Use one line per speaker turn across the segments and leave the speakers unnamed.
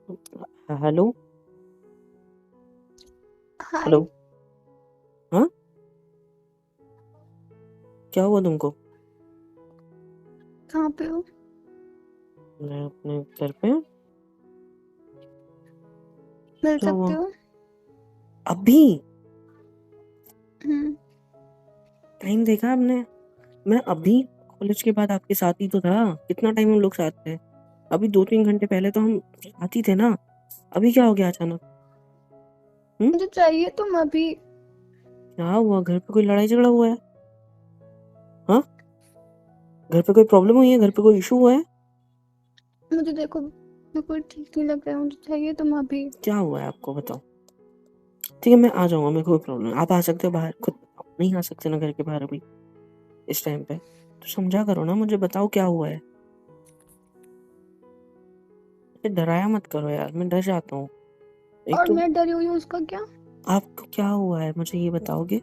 Hello.
हाय।
Hello. हाँ, क्या हुआ तुमको?
कहाँ पे हो?
मैं अपने घर पे हूँ।
मिल
क्या
सकते
हुआ?
हो?
अभी
हम्म।
टाइम देखा आपने? मैं अभी कॉलेज के बाद आपके साथ ही तो था। कितना टाइम हम लोग साथ थे? अभी 2-3 घंटे पहले तो हम साथ ही थे ना। अभी क्या हो गया अचानक? हम्म।
मुझे चाहिए तुम अभी।
क्या हुआ? घर पे कोई लड़ाई झगड़ा हुआ है? हाँ, घर पे कोई प्रॉब्लम हुई है? घर पे कोई इशू हुआ है?
मुझे देखो बिल्कुल ठीक नहीं लग रहा है। मुझे चाहिए तुम अभी।
क्या हुआ है आपको बताओ। ठीक है, मैं आ जाऊंगा, मेरे को कोई प्रॉब्लम नहीं। आप आ सकते हो बाहर खुद? आप नहीं आ सकते ना घर के बाहर अभी इस टाइम पे? तो समझा करो ना, मुझे बताओ क्या हुआ है। ये डराया मत करो यार, मैं डर जाता हूँ। एक
और
तो
मैं डरी हुई हूँ उसका क्या?
आपको क्या हुआ है मुझे ये बताओगे?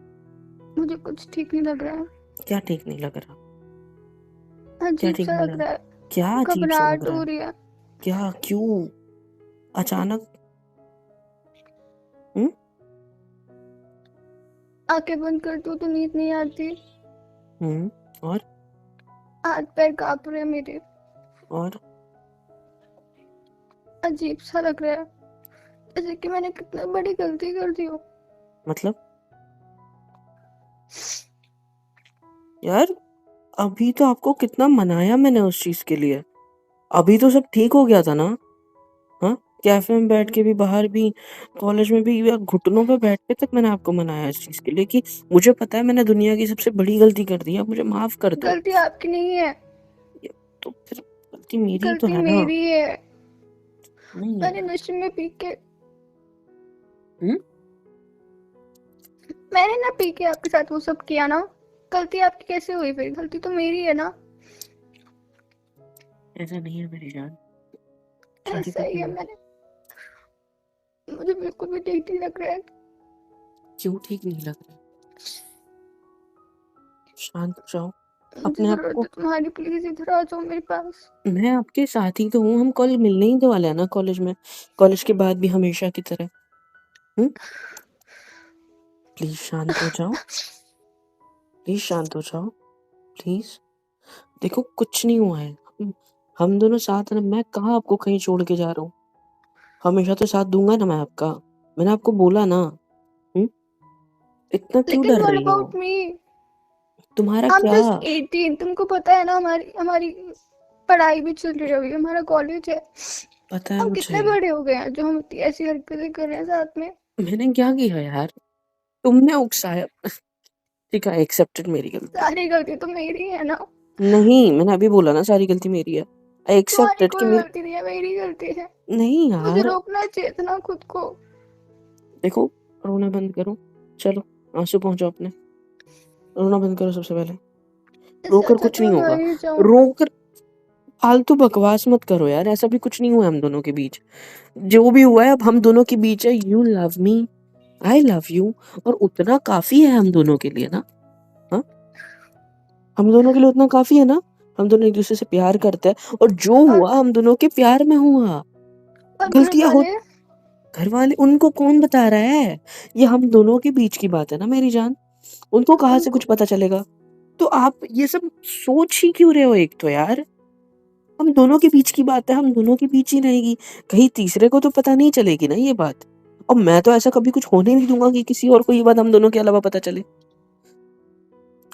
मुझे कुछ ठीक नहीं लग रहा है।
क्या ठीक नहीं लग रहा? क्या
अजीब
ठीक
सा
नहीं
लग
लग?
रहा है।
क्या अजीब सा लग
घबराहट
रहा
हो
है?
रही है।
क्या? क्यों अचानक? हम्म।
आंखें बंद करती हूँ तो नींद नहीं आती।
और?
हाथ पैर कांप रहे हैं मेरे।
और?
अजीब सा लग रहा है, जैसे कि मैंने कितना बड़ी गलती कर दी हो।
मतलब यार, अभी तो आपको कितना मनाया मैंने उस चीज के लिए। अभी तो सब ठीक हो गया था ना? हाँ, कैफे में बैठ के भी, बाहर भी, कॉलेज में भी, या घुटनों पे बैठ के तक मैंने आपको मनाया इस चीज के लिए कि मुझे पता है मैंने दुनिया की सबसे बड़ी गलती कर दी है, आप मुझे माफ कर दो।
गलती आपकी नहीं है।
ये तो फिर गलती मेरी ही तो
गलती
है ना?
मेरी है।
नहीं
मैंने
यार।
नशे में पी के
हम्म।
मैंने ना पी के आपके साथ वो सब किया ना। गलती आपकी कैसे हुई? फिर गलती तो मेरी है ना।
ऐसा नहीं है मेरी जान, शादी
ऐसा
कर
ही है।
लो।
मैंने मुझे बिल्कुल भी ठीक नहीं लग रहा है।
क्यों ठीक नहीं लग रहा? शांत हो जाओ
मुझे
अपने आप
जरूरत
को।
है तुम्हारी, प्लीज इधर आ जाओ मेरे पास।
मैं आपके साथ ही तो हूँ, हम कल मिलने ही तो वाले हैं ना कॉलेज में। कॉलेज के बाद भी हमेशा की तरह। हम्म। प्लीज शांत हो जाओ। प्लीज शांत हो जाओ। प्लीज। देखो कुछ नहीं हुआ है। हम दोनों साथ हैं ना, मैं कहाँ आपको कहीं छोड़ के जा रहा हूँ? हमेशा तो साथ दूंगा ना मैं आपका। मैंने आपको बोला ना। हम्म। इतना क्यों
लेकिन
डर
व्हाट
रही हो?
About me?
तुम्हारा
आई एम
क्या?
जस्ट 18। तुमको पता है ना, हमारी हमारी पढ़ाई भी चल रही है, अभी हमारा कॉलेज है।
पता है
हम
मुझे।
कितने बड़े हो गए हैं जो हम इतनी ऐसी हरकतें कर रहे हैं साथ में।
मैंने क्या किया यार? तुमने उकसाया। ठीक है, एक्सेप्टेड, मेरी गलती।
सारी गलती तो मेरी है ना।
नहीं, मैंने अभी बोला ना सारी गलती मेरी है। आई
तुम्हारी
एक्सेप्टेड कि
कोई
मेरी।
गलती नहीं है, मेरी गलती है।
नहीं
मुझे
यार।
रोकना चाहिए था ना खुद को।
देखो, रोना बंद करो। चलो, आंसू पहुंचाओ अपने। रोना बंद करो सबसे पहले।
इससे
रोकर
अच्छा
कुछ
तो
नहीं
मैं
होगा।
मर ही जाऊं।
रोकर फालतू बकवास मत करो यार, ऐसा भी कुछ नहीं हुआ है हम दोनों के बीच। जो भी हुआ है अब हम दोनों के बीच है। You love me, I love you, और उतना काफी है हम दोनों के लिए ना। हाँ, हम दोनों के लिए उतना काफी है ना। हम दोनों एक दूसरे से प्यार करते हैं, और जो
और
हुआ हम दोनों के प्यार में हुआ।
घर
गलतियां हो।
वाले?
घर वाले उनको कौन बता रहा है? ये हम दोनों के बीच की बात है ना मेरी जान। उनको कहाँ से कुछ
उनको
पता चलेगा? तो आप ये सब सोच ही क्यों रहे हो? एक तो यार, हम दोनों के बीच की बात है, हम दोनों के बीच ही रहेगी। कहीं तीसरे को तो पता नहीं चलेगी ना ये बात। और मैं तो ऐसा कभी कुछ होने नहीं दूंगा कि किसी और को ये बात हम दोनों के अलावा पता चले।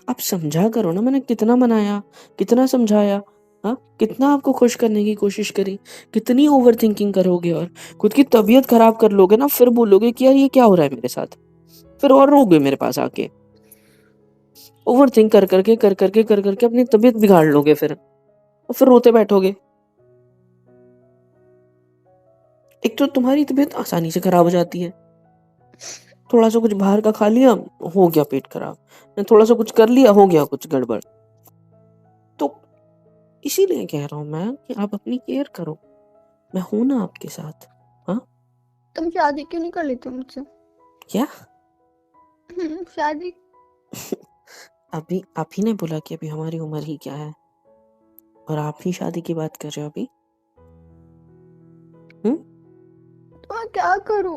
आप समझा करो ना, मैंने कितना मनाया, कितना समझाया। हाँ, कितना आपको खुश करने की कोशिश करी। कितनी ओवर थिंकिंग करोगे और खुद की तबीयत खराब कर लोगे ना, फिर बोलोगे कि यार ये क्या हो रहा है मेरे साथ। फिर और रोगे मेरे पास आके। ओवर थिंक कर करके अपनी तबीयत बिगाड़ लोगे फिर, और फिर रोते बैठोगे। एक तो तुम्हारी तबीयत आसानी से खराब हो जाती है। थोड़ा सा कुछ बाहर का खा लिया, हो गया पेट खराब। थोड़ा सा कुछ कर लिया, हो गया कुछ गड़बड़। तो इसीलिए कह रहा हूँ मैं कि आप अपनी केयर करो। मैं हूं ना आपके साथ। हाँ।
तुम शादी क्यों नहीं कर लेते मुझसे?
क्या?
शादी।
अभी आप ही ने बोला कि अभी हमारी उम्र ही क्या है, और आप ही शादी की बात कर रहे हो अभी? हम्म।
मैं क्या करूं?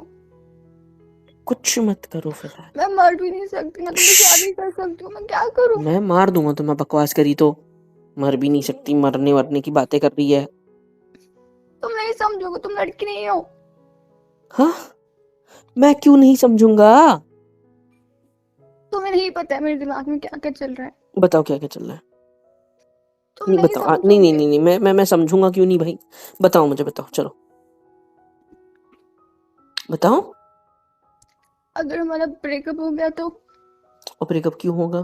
कुछ मत करो फिलहाल।
मैं मर भी नहीं सकती, मैं तुमसे शादी कर सकती हूँ, मैं क्या करूं?
मैं मार दूंगा तुम्हें, बकवास करी तो। मर भी नहीं सकती, मरने वरने की बातें कर रही है।
तुम नहीं समझोगे, तुम लड़की नहीं हो।
हाँ, मैं क्यों नहीं समझूंगा?
तुम्हें नहीं पता है मेरे दिमाग में क्या क्या चल रहा है।
बताओ क्या क्या चल रहा है।
तुम
नहीं
नहीं
बताओ, नहीं नहीं
समझोगे।
नहीं नहीं, मैं समझूंगा क्यों नहीं भाई। बताओ मुझे, बताओ, चलो बताओ।
अगर हमारा ब्रेकअप हो गया तो?
और ब्रेकअप क्यों होगा?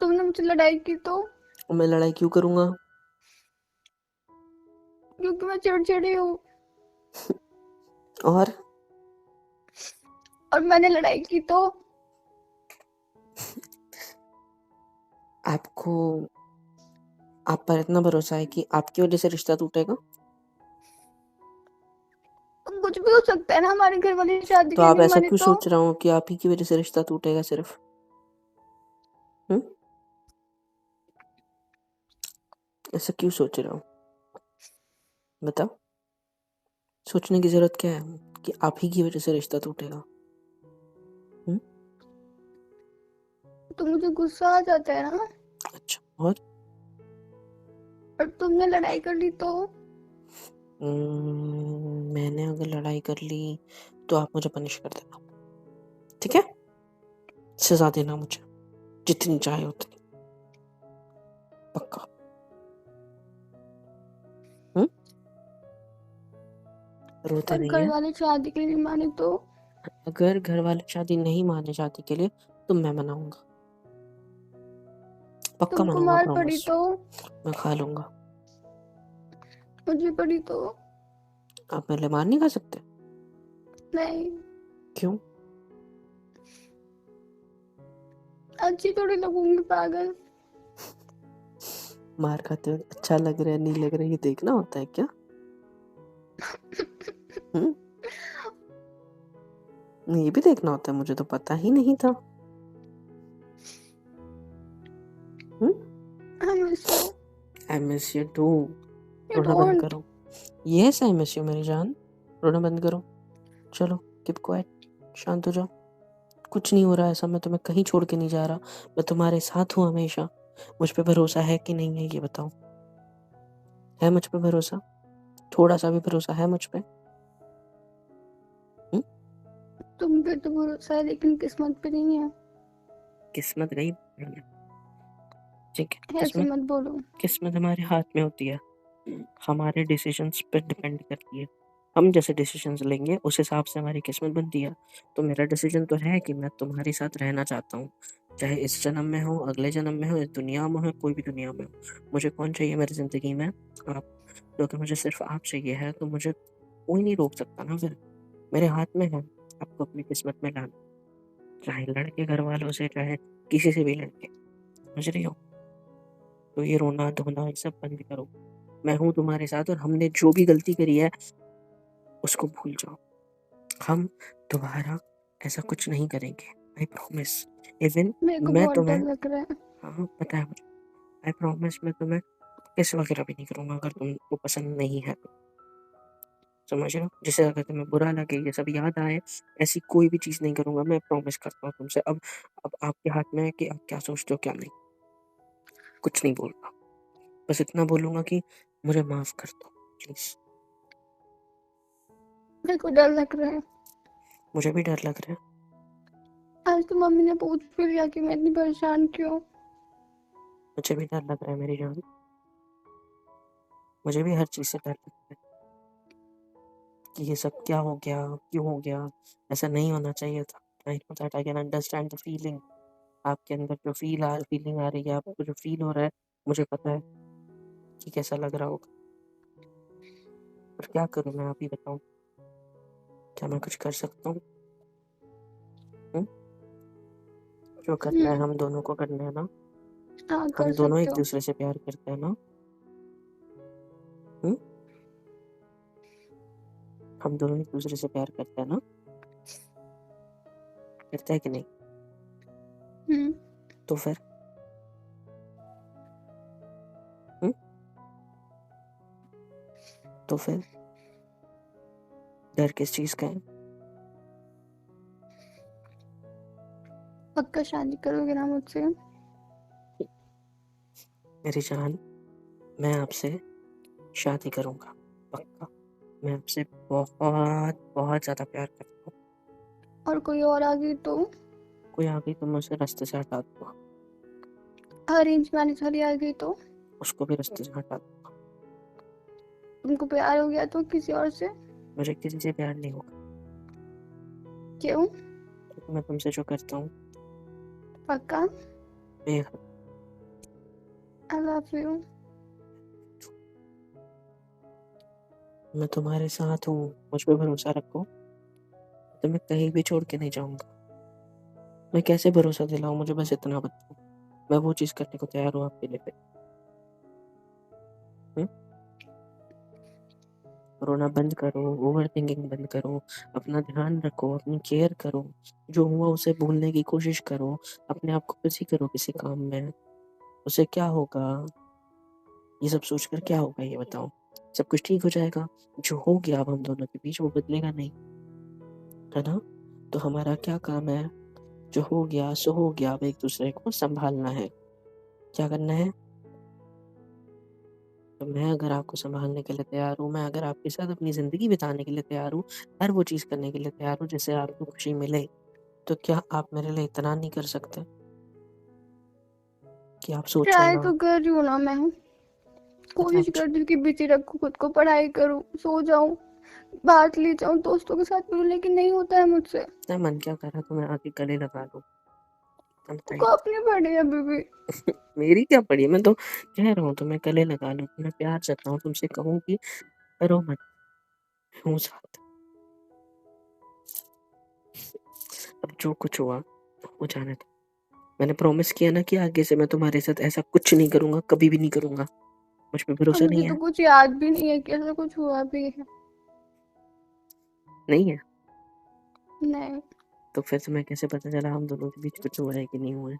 तुमने मुझसे लड़ाई की तो?
और मैं लड़ाई क्यों करूंगा?
क्योंकि मैं चिड़चिड़ी हूँ।
और
और मैंने लड़ाई की तो?
आपको आप पर इतना भरोसा है कि आपकी वजह से रिश्ता टूटेगा?
कुछ भी हो सकता है ना, हमारे घर वाले शादी
तो
के लिए
आप
नहीं
ऐसा
माने
क्यों
तो?
सोच रहा हो कि आप ही की वजह से रिश्ता टूटेगा सिर्फ? हम्म? ऐसा क्यों सोच रहा हो? बताओ। सोचने की जरूरत क्या है कि आप ही की वजह से रिश्ता टूटेगा? हम्म?
तो मुझे गुस्सा आ जाता है ना।
अच्छा, और
और तुमने लड़ाई कर ली तो?
मैंने अगर लड़ाई कर ली तो आप मुझे पनिश कर देना, ठीक है? सजा देना मुझे, जितनी चाहे उतनी, पक्का। हम्म? रोते
और
नहीं
घर
है।
वाले शादी के लिए नहीं माने तो?
अगर घर वाले शादी नहीं माने शादी के लिए तो मैं मनाऊंगा, पक्का
तुमको
मनाऊंगा,
मार पड़ी
प्रॉमिस।
तो?
मैं खा लूंगा।
मुझे पड़ी तो?
आप मेरे लिए मार नहीं खा सकते?
नहीं।
क्यों?
अच्छी थोड़ी लगूंगी, पागल।
मार खाते हुए अच्छा लग रहा है नहीं लग रहा है ये देखना होता है क्या? हम्म? ये भी देखना होता है, मुझे तो पता ही नहीं था। हम्म?
I miss you.
I miss you too.
You
रोना बंद
don't.
करो। यस आई मिस यू मेरी जान। रोना बंद करो। चलो, कीप क्वाइट, शांत हो जाओ। कुछ नहीं हो रहा ऐसा, मैं तुम्हें कहीं छोड़ के नहीं जा रहा। मैं तुम्हारे साथ हूँ हमेशा। मुझ पे भरोसा है कि नहीं है ये बताओ? है मुझ पे भरोसा? थोड़ा सा भी भरोसा है मुझ पे? हम्म?
तुम पे तो भरोसा है, लेकिन किस्मत पे नहीं है।
किस्मत गई, ठीक है?
ऐसे
किस्मत,
मत बोलो।
किस्मत हमारे हाथ में होती है, हमारे डिसीजंस पे डिपेंड करती है। हम जैसे डिसीजंस लेंगे उस हिसाब से हमारी किस्मत बनती है। तो मेरा डिसीजन तो है कि मैं तुम्हारे साथ रहना चाहता हूँ, चाहे इस जन्म में हो, अगले जन्म में हो, इस दुनिया में हो, कोई भी दुनिया में हो। मुझे कौन चाहिए मेरी ज़िंदगी में? आप। तो अगर मुझे सिर्फ आप चाहिए है तो मुझे कोई नहीं रोक सकता ना फिर। मेरे हाथ में है आपको अपनी किस्मत में लाना, चाहे लड़के घर वालों से, चाहे किसी से भी लड़के। समझ रही हो? तो ये रोना धोना ये सब बंद करो। मैं हूँ तुम्हारे साथ और हमने जो भी गलती करी है उसको भूल जाओ। हम दोबारा ऐसा कुछ नहीं करेंगे, आई प्रॉमिस। इवन
मेरे को
मैं
बहुत डर
तुम्हें,
लग रहा है।
हाँ पता है मुझे, आई प्रॉमिस मैं तुम्हें किस वगैरह भी नहीं करूंगा अगर तुमको पसंद नहीं है तो। समझ रहे हो? जैसे अगर तुम्हें बुरा लगे, ये सब याद आए, ऐसी कोई भी चीज़ नहीं करूंगा, मैं प्रॉमिस करता हूँ तुमसे। अब आपके हाथ में है कि आप क्या सोचते हो क्या नहीं। कुछ नहीं बोलूंगा, बस इतना बोलूंगा कि मुझे माफ कर दो प्लीज।
मेरे को डर लग रहा है।
मुझे भी डर लग रहा है।
आज तो मम्मी ने पूछ भी लिया कि मैं इतनी परेशान क्यों।
मुझे भी डर लग रहा है मेरी जान। मुझे भी हर चीज़ से डर लगता है कि ये सब क्या हो गया, क्यों हो गया, ऐसा नहीं होना चाहिए था। I know that, I can understand the feeling. आपके अंदर जो फीलिंग आ रही है, आपको जो फील हो रहा है, मुझे पता है कि कैसा लग रहा होगा। पर क्या करूँ मैं, आप ही बताऊँ? क्या मैं कुछ कर सकता हूँ? हुँ? जो करना है हम दोनों को करना है ना?
हाँ, कर
हम दोनों
सकते
एक
हो।
दूसरे से प्यार करते हैं ना? हुँ? हम दोनों एक दूसरे से प्यार करते हैं ना? करते हैं कि नहीं?
हम्म।
तो फिर? हुँ? तो फिर? डर किस चीज़ का है?
पक्का शादी करोगे ना मुझसे?
मेरी जान, मैं आपसे शादी करूँगा, पक्का। मैं आपसे बहुत ज़्यादा प्यार करता हूँ।
और कोई और आ गई तो?
कोई आ गई तो मैं उसे रास्ते से हटा दूँगा।
अरेंज मैरिज वाली आ गई तो?
उसको भी रास्ते से हटा दूँगा।
तुमको प्यार हो गया तो किसी और से?
मुझे किसी से प्यार नहीं होगा,
क्यों?
क्योंकि मैं तुमसे जो करता हूँ,
पक्का?
बेहद।
I love you.
मैं तुम्हारे साथ हूँ, मुझ पे भरोसा रखो। तुम्हें कहीं भी छोड़ के नहीं जाऊँगा। मैं कैसे भरोसा दिलाऊँ, मुझे बस इतना बताओ। मैं वो चीज़ करने को तैयार हूँ आपके लिए फिर। हुँ? रोना बंद करो, ओवरथिंकिंग बंद करो, अपना ध्यान रखो, अपनी केयर करो, जो हुआ उसे भूलने की कोशिश करो, अपने आप को बिज़ी करो किसी काम में। उससे क्या होगा? ये सब सोचकर क्या होगा ये बताओ? सब कुछ ठीक हो जाएगा। जो हो गया अब हम दोनों के बीच वो बदलेगा नहीं, है ना? तो हमारा क्या काम है? जो हो गया सो हो गया, अब एक-दूसरे को सँभालना है। क्या करना है? तो मैं अगर आपको सँभालने के लिए तैयार हूँ, मैं अगर आपके साथ अपनी ज़िंदगी बिताने के लिए तैयार हूँ, हर वो चीज़ करने के लिए तैयार हूँ जिससे आपको खुशी मिले, तो क्या आप मेरे लिए इतना नहीं कर सकते? कि आप सोचो
ट्राई
ना।
तो कर रही हूँ ना मैं।
अच्छा
कोशिश कर रही हूँ कि बिजी रखूँ खुद को, पढ़ाई करूँ, सो जाऊँ, बाहर ले जाऊँ, दोस्तों के साथ मिलूँ, लेकिन नहीं होता है मुझसे।
मेरा मन क्या कर रहा है तुम्हें आके गले लगा लूँ।
तुमको अपनी पड़ी है अभी भी।
मेरी क्या पड़ी है? मैं तो कह रहा हूँ तुम्हें गले लगा लूँ, तुम्हें प्यार जताऊँ, तुमसे कहूँ कि करो मत, हूँ साथ। अब जो कुछ हुआ, हो जाने दो। मैंने प्रॉमिस किया ना कि आगे से मैं तुम्हारे साथ ऐसा कुछ नहीं करूँगा, कभी भी नहीं करूँगा। मुझ पे
और
भरोसा
मुझे
नहीं
तो
है?
कुछ याद भी नहीं है कि ऐसा कुछ हुआ भी है।
नहीं है?
नहीं।
तो फिर तुम्हें कैसे पता चला हम दोनों के बीच कुछ हुआ है कि नहीं हुआ है?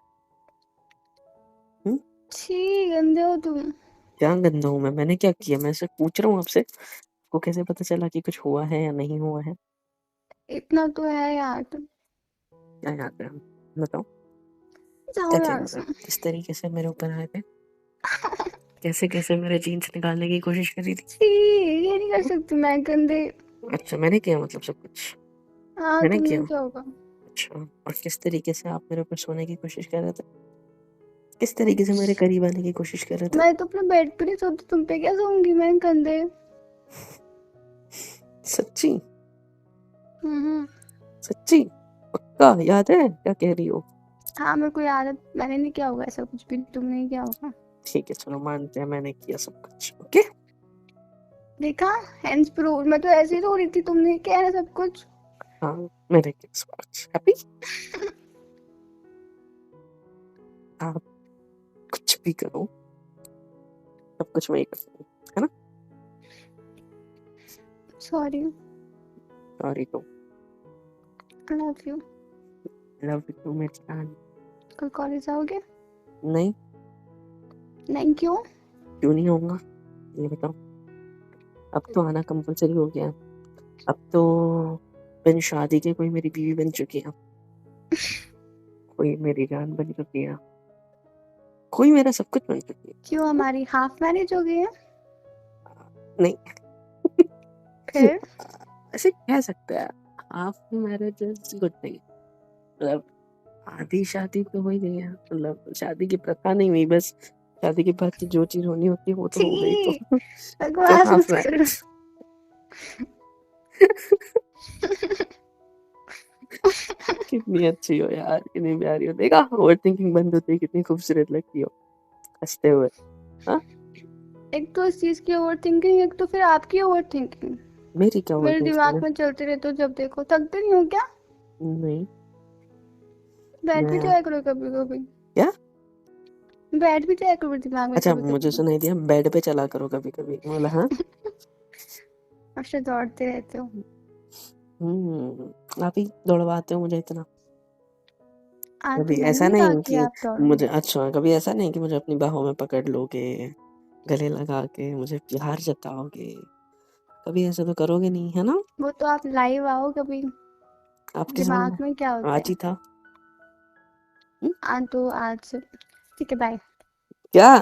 हुँ?
छी, गंदे हो तुम।
क्या गंदा हूँ मैं? मैंने क्या किया? मैं सिर्फ़ पूछ रहा हूँ आपसे, आपको कैसे पता चला कि कुछ हुआ है या नहीं हुआ है?
इतना तो है यार तुम।
क्या याद है? बताओ,
जाओ
क्या क्या
यहाँ
याद
से।
है? किस तरीके से मेरे ऊपर आए थे? कैसे-कैसे मेरे जीन्स निकालने की कोशिश करी थी?
छी, ये नहीं कर सकती मैं, गंदे।
अच्छा, मैंने किया मतलब सब कुछ?
हाँ,
मैंने
तुमने
किया?
क्या होगा?
अच्छा, और किस तरीके से आप मेरे ऊपर सोने की कोशिश कर रहे थे? किस तरीके से मेरे करीब आने की कोशिश कर रहे थे?
मैं तो अपने बेड पे नहीं सोती, तुम पे क्या सोऊंगी मैं, गंदे।
सच्ची?
हम्म।
सच्ची? पक्का याद है क्या कह रही हो?
हाँ, मेरे को याद है, मैंने नहीं किया होगा ऐसा कुछ भी, तुमने नहीं किया होगा।
ठीक है, चलो मानते हैं मैंने किया सब कुछ, ओके?
देखा, हैंड्स प्रूव। मैं तो ऐसे ही रो रही थी, तुमने किया है सब कुछ।
हाँ, मैंने किया सब कुछ। हैप्पी? आप कुछ भी करो, सब कुछ मैं ही करता हूँ, है ना?
सॉरी।
सॉरी तो
love you.
Love you too मेरी जान।
कल कॉलेज आओगे?
नहीं,
नहीं, क्यों?
क्यों नहीं आऊँगा? ये बताओ। अब तो आना कंपल्सरी हो गया। अब तो बिन शादी के कोई मेरी बीवी बन चुकी है। कोई मेरी जान बन चुकी है। कोई मेरा सब कुछ बन चुकी है।
क्यों, हमारी हाफ मैरिज हो गई है?
नहीं।
फिर?
ऐसे कह सकते हैं, half marriage is good thing. मतलब आधी शादी तो हो ही गई है, मतलब शादी की प्रथा नहीं हुई, बस शादी के बाद की जो चीज़ होनी होती है वो तो हो गई, तो
छी,
तो
बकवास
हाफ
मत करो।
मैरिज। कितनी अच्छी हो यार, कितनी प्यारी हो। देखा ओवरथिंकिंग बंद होती है, कितनी खूबसूरत लगती हो हँसते हुए। हाँ?
एक तो इस चीज की ओवर थिंकिंग, एक तो फिर आपकी ओवर थिंकिंग।
मेरी क्या
मेरे
ओवरथिंकिंग
दिमाग
है?
में चलते रहते हो जब देखो, थकते नहीं हो क्या?
नहीं,
बैठ भी
मैं
जाया करो कभी कभी।
क्या?
बैठ भी जाया करो दिमाग में
अच्छा,
कभी
मुझे
कभी।
सुनाई दिया बेड पे चला करो कभी-कभी। बोला हाँ?
अच्छा, दौड़ते रहते हो।
आप ही दौड़वाते हो मुझे इतना।
आज तो
कभी
मैंने
ऐसा
नहीं कहा
नहीं
कि
कि
आप दौड़ो।
मुझे अच्छा, कभी ऐसा नहीं कि मुझे अपनी बाहों में पकड़ लोगे, गले लगा के मुझे प्यार जताओगे, कभी ऐसा तो करोगे नहीं, है ना?
वो तो आप लाइव आओ कभी,
आपके
दिमाग
सामने
में क्या होता
आज
है।
ही था। हुँ?
तो आज ठीक है, बाय।
क्या?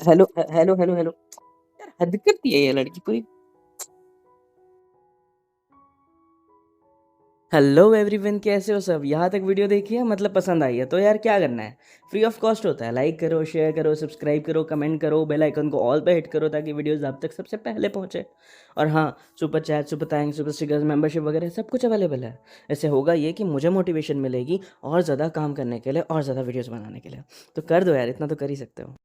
Hello hello hello hello. यार हद करती है ये लड़की पूरी।
हेलो एवरीवन, कैसे हो सब? यहाँ तक वीडियो देखी है, मतलब पसंद आई है तो यार क्या करना है, फ्री ऑफ कॉस्ट होता है। लाइक करो, शेयर करो, सब्सक्राइब करो, कमेंट करो, बेल आइकन को ऑल पे हिट करो ताकि वीडियोस आप तक सबसे पहले पहुँचे। और हाँ, super chat, super thanks, super stickers, membership वगैरह सब कुछ अवेलेबल है। ऐसे होगा ये कि मुझे मोटिवेशन मिलेगी और ज़्यादा काम करने के लिए और ज़्यादा वीडियोज़ बनाने के लिए। तो कर दो यार, इतना तो कर ही सकते हो।